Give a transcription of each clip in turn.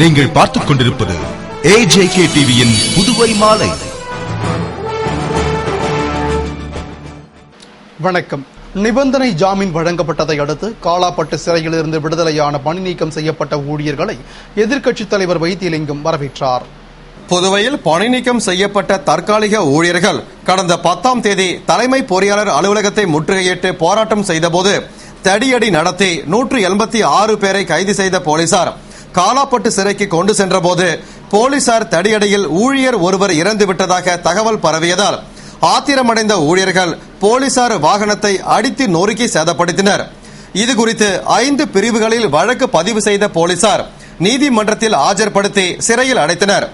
நீங்கள் பார்த்துக் கொண்டிருப்பது AJK டிவியின் புதுவை மாலை. வணக்கம். நிபந்தனை ஜாமீன் வழங்கப்பட்டதை அடுத்து காலாப்பட்டு சிறையிலிருந்து விடுதலையான பணி நீக்கம் செய்யப்பட்ட ஊழியர்களை எதிர்க்கட்சித் தலைவர் வைத்திலிங்கம் வரவேற்றார். புதுவையில் பணி நீக்கம் செய்யப்பட்ட தற்காலிக ஊழியர்கள் கடந்த 10ஆம் தேதி தலைமை பொறியாளர் அலுவலகத்தை முற்றுகையிட்டு போராட்டம் செய்தபோது தடியடி நடத்தி 186 பேரை கைது செய்த போலீசார் காலாப்பட்டு சிறைக்கு கொண்டு சென்றபோது போலீசார் தடியடியில் ஊழியர் ஒருவர் இறந்துவிட்டதாக தகவல் பரவியதால் ஆத்திரமடைந்த ஊழியர்கள் போலீசார் வாகனத்தை அடித்து நொறுக்கி சேதப்படுத்தினர். இதுகுறித்து 5 பிரிவுகளில் வழக்கு பதிவு செய்த போலீசார் நீதிமன்றத்தில் ஆஜர்படுத்தி சிறையில் அடைத்தனர்.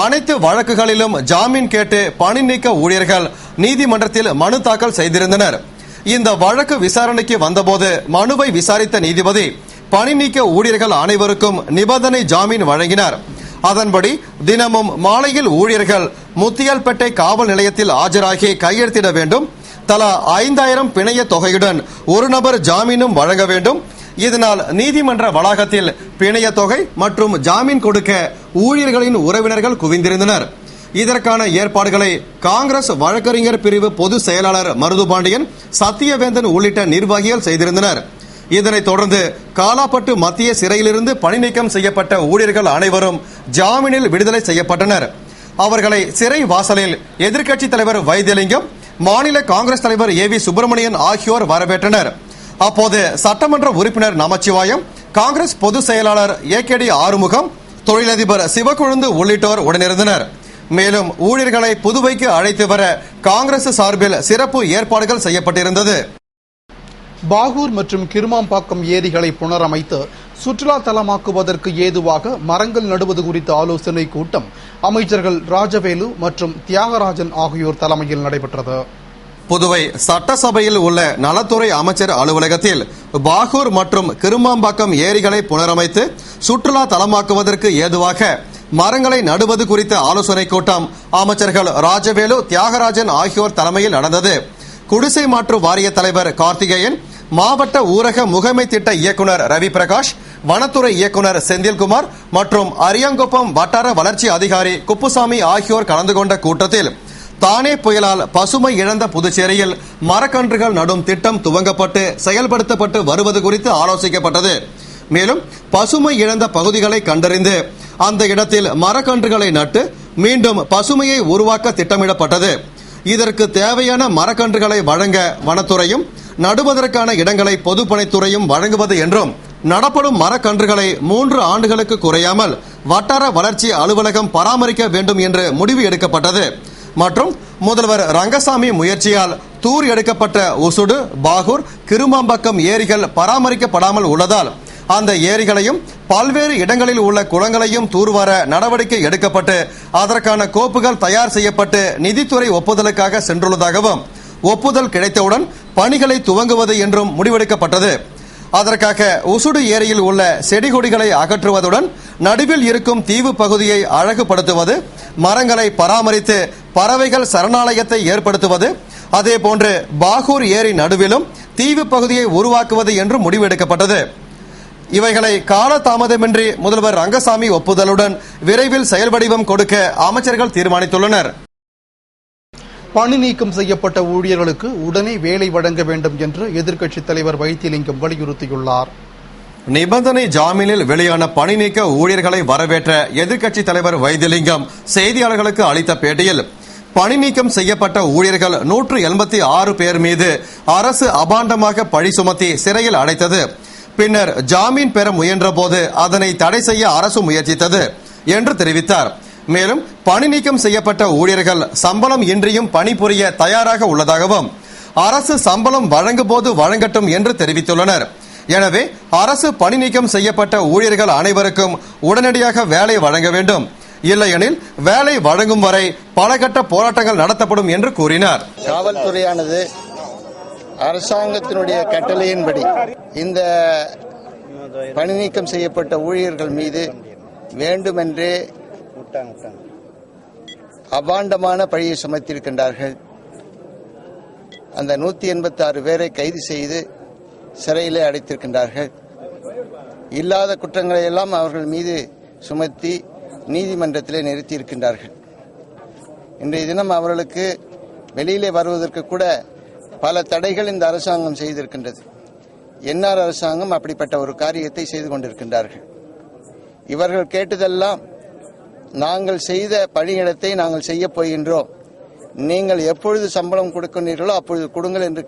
அனைத்து வழக்குகளிலும் ஜாமீன் கேட்டு பணி நீக்க ஊழியர்கள் நீதிமன்றத்தில் மனு தாக்கல் செய்திருந்தனர். இந்த வழக்கு விசாரணைக்கு வந்தபோது மனுவை விசாரித்த நீதிபதி பணி நீக்க ஊழியர்கள் அனைவருக்கும் நிபந்தனை ஜாமீன் வழங்கினார். அதன்படி தினமும் மாலையில் ஊழியர்கள் முத்தியால்பேட்டை காவல் நிலையத்தில் ஆஜராகி கையெழுத்திட வேண்டும். தலா 5000 பிணைய தொகையுடன் ஒரு நபர் ஜாமீனும் வழங்க வேண்டும். இதனால் நீதிமன்ற வளாகத்தில் பிணைய தொகை மற்றும் ஜாமீன் கொடுக்க ஊழியர்களின் உறவினர்கள் குவிந்திருந்தனர். இதற்கான ஏற்பாடுகளை காங்கிரஸ் வழக்கறிஞர் பிரிவு பொதுச் செயலாளர் மருதுபாண்டியன், சத்தியவேந்தன் உள்ளிட்ட நிர்வாகிகள் செய்திருந்தனர். இதனைத் தொடர்ந்து காலாப்பட்டு மத்திய சிறையிலிருந்து பணி நீக்கம் செய்யப்பட்ட ஊழியர்கள் அனைவரும் ஜாமீனில் விடுதலை செய்யப்பட்டனர். அவர்களை சிறை வாசலில் எதிர்க்கட்சித் தலைவர் வைத்திலிங்கம், மாநில காங்கிரஸ் தலைவர் AV சுப்பிரமணியன் ஆகியோர் வரவேற்றனர். அப்போது சட்டமன்ற உறுப்பினர் நமச்சிவாயம், காங்கிரஸ் பொதுச் செயலாளர் AKD ஆறுமுகம், தொழிலதிபர் சிவக்கொழுந்து உள்ளிட்டோர் உடனிருந்தனர். மேலும் ஊழியர்களை புதுவைக்கு அழைத்து வர காங்கிரஸ் சார்பில் சிறப்பு ஏற்பாடுகள் செய்யப்பட்டிருந்தது. பாகூர் மற்றும் கிருமாம்பாக்கம் ஏரிகளை புனரமைத்து சுற்றுலா தலமாக்குவதற்கு ஏதுவாக மரங்கள் நடுவது குறித்த ஆலோசனை கூட்டம் அமைச்சர்கள் ராஜவேலு மற்றும் தியாகராஜன் ஆகியோர் தலைமையில் நடைபெற்றது. புதுவை சட்டசபையில் உள்ள நலத்துறை அமைச்சர் அலுவலகத்தில் பாகூர் மற்றும் கிருமாம்பாக்கம் ஏரிகளை புனரமைத்து சுற்றுலா தலமாக்குவதற்கு ஏதுவாக மரங்களை நடுவது குறித்த ஆலோசனை கூட்டம் அமைச்சர்கள் ராஜவேலு, தியாகராஜன் ஆகியோர் தலைமையில் நடந்தது. குடிசை மாற்று வாரிய தலைவர் கார்த்திகேயன், மாவட்ட ஊரக முகமை திட்ட இயக்குநர் ரவி பிரகாஷ், வனத்துறை இயக்குநர் செந்தில்குமார் மற்றும் அரியாங்குப்பம் வட்டார வளர்ச்சி அதிகாரி குப்புசாமி ஆகியோர் கலந்து கொண்ட கூட்டத்தில் தானே புயலால் பசுமை இழந்த புதுச்சேரியில் மரக்கன்றுகள் நடும் திட்டம் துவங்கப்பட்டு செயல்படுத்தப்பட்டு வருவது குறித்து ஆலோசிக்கப்பட்டது. மேலும் பசுமை இழந்த பகுதிகளை கண்டறிந்து அந்த இடத்தில் மரக்கன்றுகளை நட்டு மீண்டும் பசுமையை உருவாக்க திட்டமிடப்பட்டது. இதற்கு தேவையான மரக்கன்றுகளை வழங்க வனத்துறையும், நடுவதற்கான இடங்களை பொதுப்பணித்துறையும் வழங்குவது என்றும், நடப்படும் மரக்கன்றுகளை 3 ஆண்டுகளுக்கு குறையாமல் வட்டார வளர்ச்சி அலுவலகம் பராமரிக்க வேண்டும் என்று முடிவு எடுக்கப்பட்டது. மற்றும் முதல்வர் ரங்கசாமி முயற்சியால் தூர் எடுக்கப்பட்ட உசுடு, பாகூர், கிருமாம்பாக்கம் ஏரிகள் பராமரிக்கப்படாமல் உள்ளதால் அந்த ஏரிகளையும் பல்வேறு இடங்களில் உள்ள குளங்களையும் தூர்வார நடவடிக்கை எடுக்கப்பட்டு அதற்கான கோப்புகள் தயார் செய்யப்பட்டு நிதித்துறை ஒப்புதலுக்காக சென்றுள்ளதாகவும், ஒப்புதல் கிடைத்தவுடன் பணிகளை துவங்குவது என்றும் முடிவெடுக்கப்பட்டது. அதற்காக உசுடு ஏரியில் உள்ள செடி கொடிகளை அகற்றுவதுடன் நடுவில் இருக்கும் தீவு பகுதியை அழகுபடுத்துவது, மரங்களை பராமரித்து பறவைகள் சரணாலயத்தை ஏற்படுத்துவது, அதேபோன்று பாகூர் ஏரி நடுவிலும் தீவு பகுதியை உருவாக்குவது என்று முடிவெடுக்கப்பட்டது. இவைகளை காலதாமதமின்றி முதல்வர் ரங்கசாமி ஒப்புதலுடன் விரைவில் செயல்வடிவம் கொடுக்க அமைச்சர்கள் தீர்மானித்துள்ளனர். பணி நீக்கம் செய்யப்பட்ட ஊழியர்களுக்கு உடனே வேலை வழங்க வேண்டும் என்று எதிர்க்கட்சித் தலைவர் வைத்திலிங்கம் வலியுறுத்தியுள்ளார். நிபந்தனை ஜாமீனில் வெளியான பணி நீக்க ஊழியர்களை வரவேற்ற எதிர்க்கட்சித் தலைவர் வைத்திலிங்கம் செய்தியாளர்களுக்கு அளித்த பேட்டியில், பணி நீக்கம் செய்யப்பட்ட ஊழியர்கள் 186 பேர் மீது அரசு அபாண்டமாக பழி சுமத்தி சிறையில் அடைத்தது. பின்னர் ஜாமீன் பெற முயன்ற போது அதனை தடை செய்ய அரசு முயற்சித்தது என்று தெரிவித்தார். மேலும் பணி நீக்கம் செய்யப்பட்ட ஊழியர்கள் சம்பளம் இன்றியும் பணிபுரிய தயாராக உள்ளதாகவும், அரசு சம்பளம் வழங்கும் போது வழங்கட்டும் என்று தெரிவித்துள்ளனர். எனவே அரசு பணி நீக்கம் செய்யப்பட்ட ஊழியர்கள் அனைவருக்கும் உடனடியாக வேலை வழங்க வேண்டும். இல்லையெனில் வேலை வழங்கும் வரை பல கட்ட போராட்டங்கள் நடத்தப்படும் என்று கூறினார். காவல்துறையானது அரசாங்கத்தினுடைய கட்டளையின்படி இந்த பணி நீக்கம் செய்யப்பட்ட ஊழியர்கள் மீது வேண்டுமென்றே அபாண்டமான பழியை சுமத்தியிருக்கின்றார்கள். அந்த 186 பேரை கைது செய்து சிறையிலே அடைத்திருக்கின்றார்கள். இல்லாத குற்றங்களை எல்லாம் அவர்கள் மீது சுமத்தி நீதிமன்றத்திலே நிறுத்தியிருக்கின்றார்கள். இன்றைய தினம் அவர்களுக்கு வெளியிலே வருவதற்கு கூட பல தடைகள் இந்த அரசாங்கம் செய்திருக்கின்றது. என்ஆர் அரசாங்கம் அப்படிப்பட்ட ஒரு காரியத்தை செய்து கொண்டிருக்கின்றார்கள். இவர்கள் கேட்டதெல்லாம் நாங்கள் செய்த பணியிடத்தை நாங்கள் செய்ய போகின்றோம், நீங்கள் எப்பொழுது சம்பளம் கொடுக்கின்றீர்களோ அப்பொழுது கொடுங்கள் என்று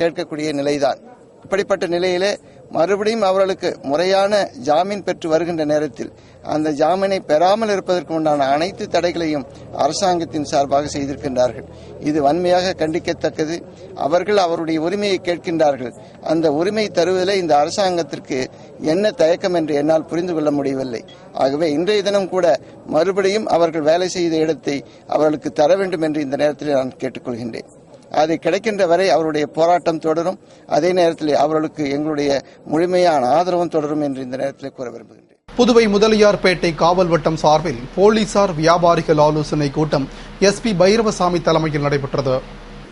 கேட்கக்கூடிய நிலைதான். இப்படிப்பட்ட நிலையிலே மறுபடியும் அவர்களுக்கு முறையான ஜாமீன் பெற்று வருகின்ற நேரத்தில் அந்த ஜாமீனை பெறாமல் இருப்பதற்கு உண்டான அனைத்து தடைகளையும் அரசாங்கத்தின் சார்பாக செய்திருக்கின்றார்கள். இது வன்மையாக கண்டிக்கத்தக்கது. அவர்கள் அவருடைய உரிமையை கேட்கின்றார்கள். அந்த உரிமை தருவதில் இந்த அரசாங்கத்திற்கு என்ன தயக்கம் என்று என்னால் புரிந்து கொள்ள முடியவில்லை. ஆகவே இன்றைய தினம் கூட மறுபடியும் அவர்கள் வேலை செய்த இடத்தை அவர்களுக்கு தர வேண்டும் என்று இந்த நேரத்தில் நான் கேட்டுக்கொள்கின்றேன். அது கிடைக்கின்ற வரை அவருடைய போராட்டம் தொடரும். அதே நேரத்தில் அவர்களுக்கு எங்களுடைய முழுமையான ஆதரவும் தொடரும் என்று இந்த நேரத்தில் கூற விரும்புகின்றேன். புதுவை முதலியார்பேட்டை காவல் வட்டம் சார்பில் போலீசார் வியாபாரிகள் ஆலோசனை கூட்டம் SP பைரவசாமி தலைமையில் நடைபெற்றது.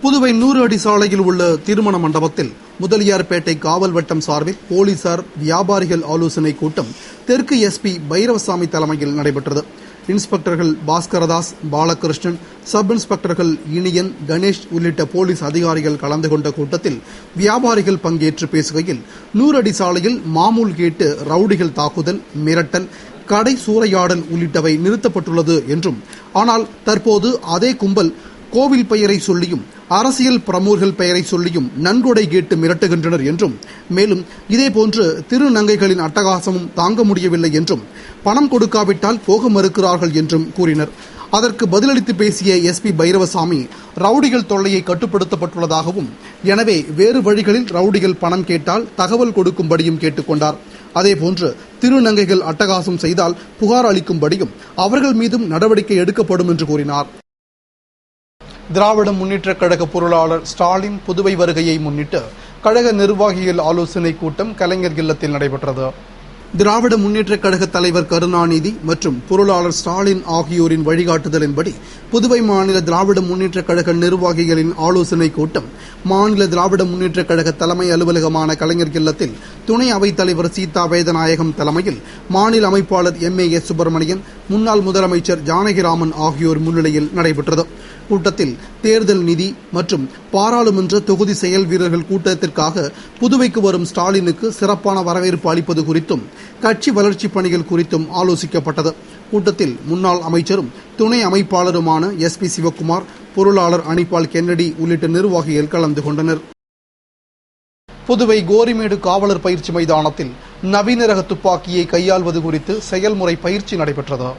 புதுவை 100 அடி சாலையில் உள்ள திருமண மண்டபத்தில் முதலியார்பேட்டை காவல் வட்டம் சார்பில் போலீசார் வியாபாரிகள் ஆலோசனை கூட்டம் தெற்கு SP பைரவசாமி தலைமையில் நடைபெற்றது. இன்ஸ்பெக்டர்கள் பாஸ்கரதாஸ், பாலகிருஷ்ணன், சப் இன்ஸ்பெக்டர்கள் இனியன், கணேஷ் உள்ளிட்ட போலீஸ் அதிகாரிகள் கலந்து கொண்ட கூட்டத்தில் வியாபாரிகள் பங்கேற்று பேசுகையில் 100 அடி சாலையில் மாமூல் கேட்டு ரவுடிகள் தாக்குதல், மிரட்டல், கடை சூறையாடல் உள்ளிட்டவை நிறுத்தப்பட்டுள்ளது என்றும், ஆனால் தற்போது அதே கும்பல் கோவில் பெயரை சொல்லியும் அரசியல் பிரமுகர்கள் பெயரை சொல்லியும் நன்கொடை கேட்டு மிரட்டுகின்றனர் என்றும், மேலும் இதேபோன்று திருநங்கைகளின் அட்டகாசமும் தாங்க முடியவில்லை என்றும், பணம் கொடுக்காவிட்டால் போக மறுக்கிறார்கள் என்றும் கூறினர். அதற்கு பதிலளித்து பேசிய SP பைரவசாமி, ரவுடிகள் தொல்லையை கட்டுப்படுத்தப்பட்டுள்ளதாகவும், எனவே வேறு வழிகளில் ரவுடிகள் பணம் கேட்டால் தகவல் கொடுக்கும்படியும் கேட்டுக்கொண்டார். அதேபோன்று திருநங்கைகள் அட்டகாசம் செய்தால் புகார் அளிக்கும்படியும் அவர்கள் மீதும் நடவடிக்கை எடுக்கப்படும் என்று கூறினார். திராவிட முன்னேற்றக் கழக பொருளாளர் ஸ்டாலின் புதுவை வருகையை முன்னிட்டு கழக நிர்வாகிகள் ஆலோசனை கூட்டம் கலைஞர் இல்லத்தில் நடைபெற்றது. திராவிட முன்னேற்றக் கழக தலைவர் கருணாநிதி மற்றும் பொருளாளர் ஸ்டாலின் ஆகியோரின் வழிகாட்டுதலின்படி புதுவை மாநில திராவிட முன்னேற்றக் கழக நிர்வாகிகளின் ஆலோசனை கூட்டம் மாநில திராவிட முன்னேற்றக் கழக தலைமை அலுவலகமான கலைஞர் இல்லத்தில் துணை அவைத் தலைவர் சீதா வேதநாயகம் தலைமையில் மாநில அமைப்பாளர் MAS சுப்பிரமணியன், முன்னாள் முதலமைச்சர் ஜானகிராமன் ஆகியோர் முன்னிலையில் நடைபெற்றது. கூட்டத்தில் தேர்தல் நிதி மற்றும் பாராளுமன்ற தொகுதி செயல் வீரர்கள் கூட்டத்திற்காக புதுவைக்கு வரும் ஸ்டாலினுக்கு சிறப்பான வரவேற்பு அளிப்பது குறித்தும் கட்சி வளர்ச்சிப் பணிகள் குறித்தும் ஆலோசிக்கப்பட்டது. கூட்டத்தில் முன்னாள் அமைச்சரும் துணை அமைப்பாளருமான SP சிவக்குமார், பொருளாளர் அனிபால் கென்னடி உள்ளிட்ட நிர்வாகிகள் கலந்து கொண்டனர். புதுவை கோரிமேடு காவலர் பயிற்சி மைதானத்தில் நவீன ரக துப்பாக்கியை கையாள்வது குறித்து செயல்முறை பயிற்சி நடைபெற்றது.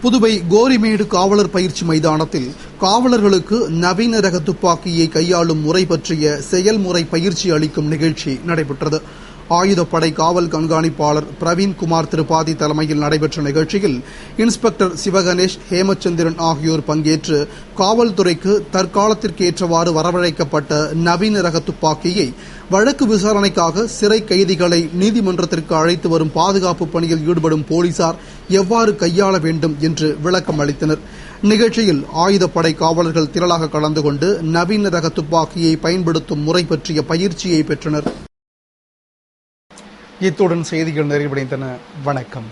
புதுவை கோரிமேடு காவலர் பயிற்சி மைதானத்தில் காவலர்களுக்கு நவீன ரக துப்பாக்கியை கையாளும் முறை பற்றிய செயல்முறை பயிற்சி அளிக்கும் நிகழ்ச்சி நடைபெற்றது. ஆயுதப்படை காவல் கண்காணிப்பாளர் பிரவீன்குமார் திரிபாதி தலைமையில் நடைபெற்ற நிகழ்ச்சியில் இன்ஸ்பெக்டர் சிவகணேஷ், ஹேமச்சந்திரன் ஆகியோர் பங்கேற்று காவல்துறைக்கு தற்காலத்திற்கேற்றவாறு வரவழைக்கப்பட்ட நவீன ரக துப்பாக்கியை வழக்கு விசாரணைக்காக சிறை கைதிகளை நீதிமன்றத்திற்கு அழைத்து வரும் பாதுகாப்பு பணியில் ஈடுபடும் போலீசார் எவ்வாறு கையாள வேண்டும் என்று விளக்கம் அளித்தனர். நிகழ்ச்சியில் ஆயுதப்படை காவலர்கள் திரளாக கலந்து கொண்டு நவீன ரக துப்பாக்கியை பயன்படுத்தும் முறை பற்றிய பயிற்சியை பெற்றனர். இத்துடன் செய்திகள் நிறைவடைந்தன. வணக்கம்.